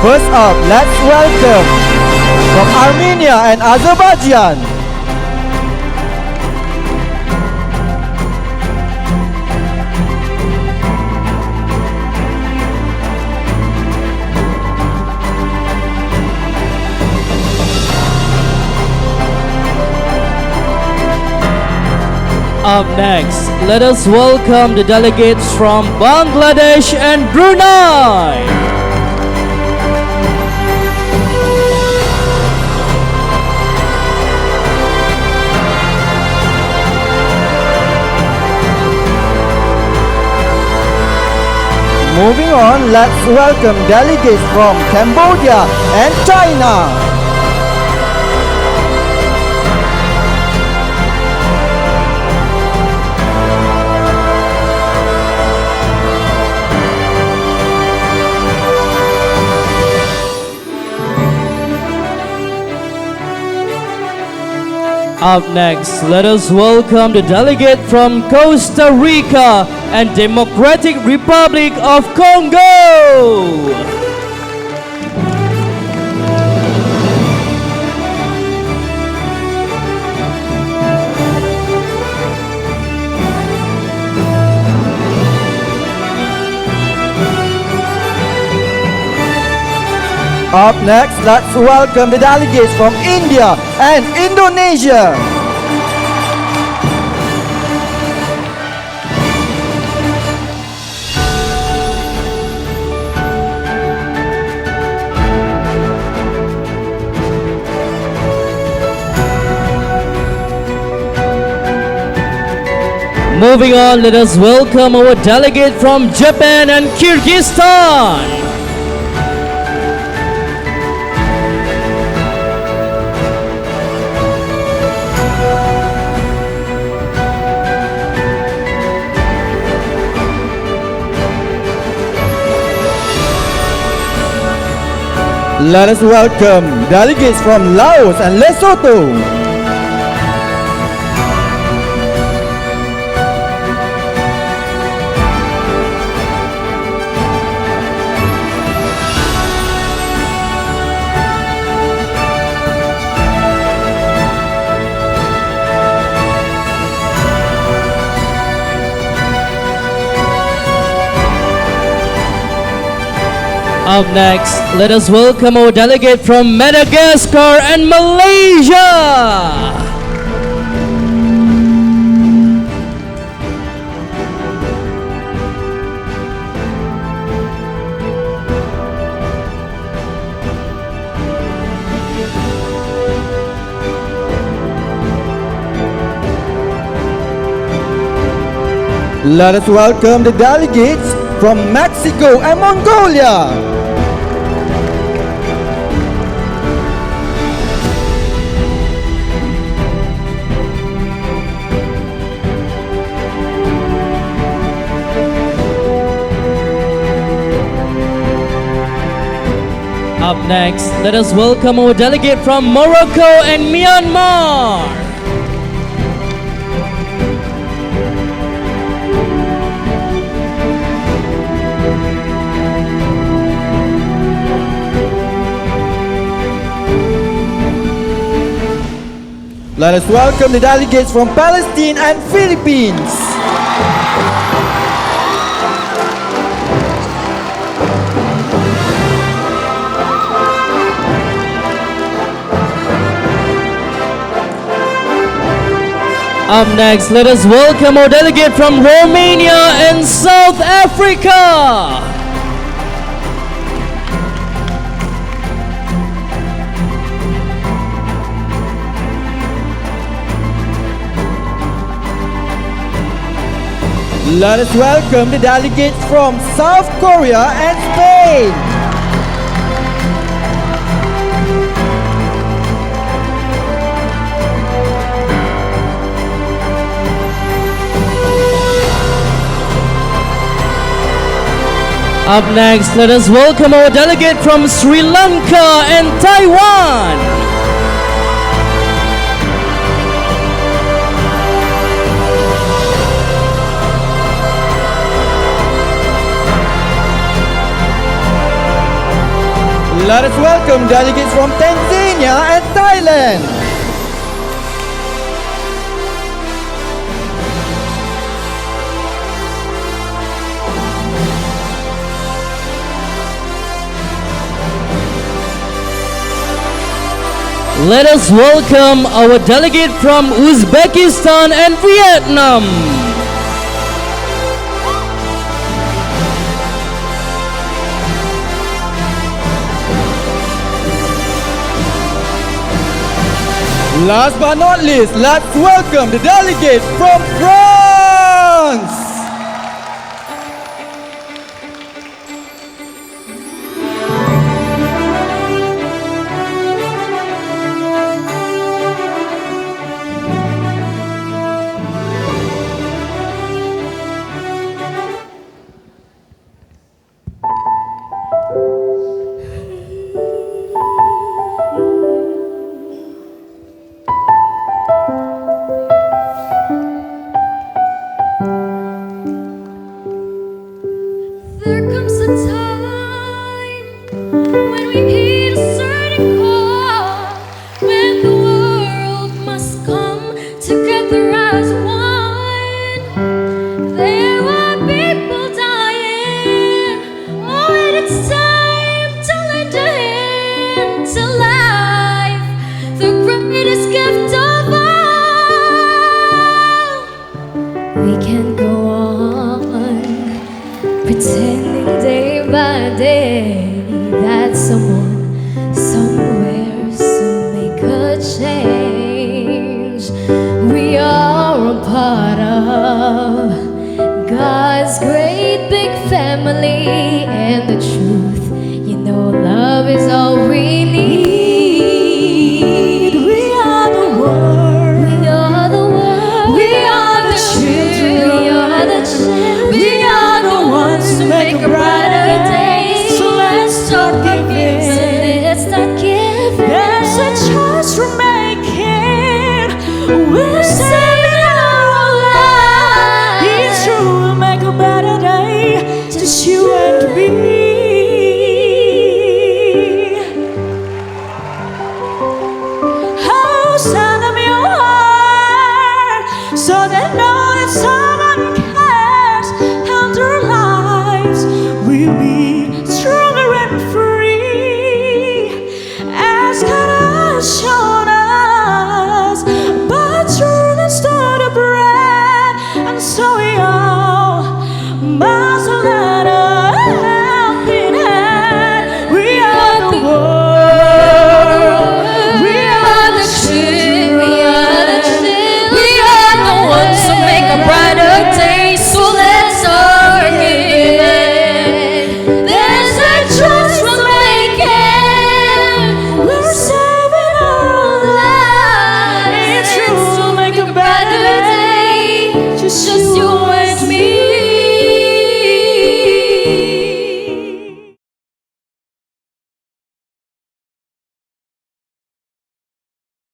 First up, let's welcome from Armenia and Azerbaijan. Up next, let us welcome the delegates from Bangladesh and Brunei. Moving on, let's welcome delegates from Cambodia and China. Up next, let us welcome the delegate from Costa Rica and Democratic Republic of Congo. Up next, let's welcome the delegates from India and Indonesia. Moving on, let us welcome our delegate from Japan and Kyrgyzstan. Let us welcome delegates from Laos and Lesotho. Up next, let us welcome our delegate from Madagascar and Malaysia. Let us welcome the delegates from Mexico and Mongolia. Up next, let us welcome our delegate from Morocco and Myanmar. Let us welcome the delegates from Palestine and Philippines. Up next, let us welcome our delegate from Romania and South Africa. Let us welcome the delegates from South Korea and Spain. Up next, let us welcome our delegate from Sri Lanka and Taiwan. Let us welcome delegates from Tanzania and Thailand. Let us welcome our delegate from Uzbekistan and Vietnam. Last but not least, let's welcome the delegate from France. There comes a time when we heed a certain call, when the world must come together as one. There were people dying. Oh, and it's time to lend a hand to life, the greatest gift of all. We can't go on pretending day by day that someone somewhere soon make a change. We are a part of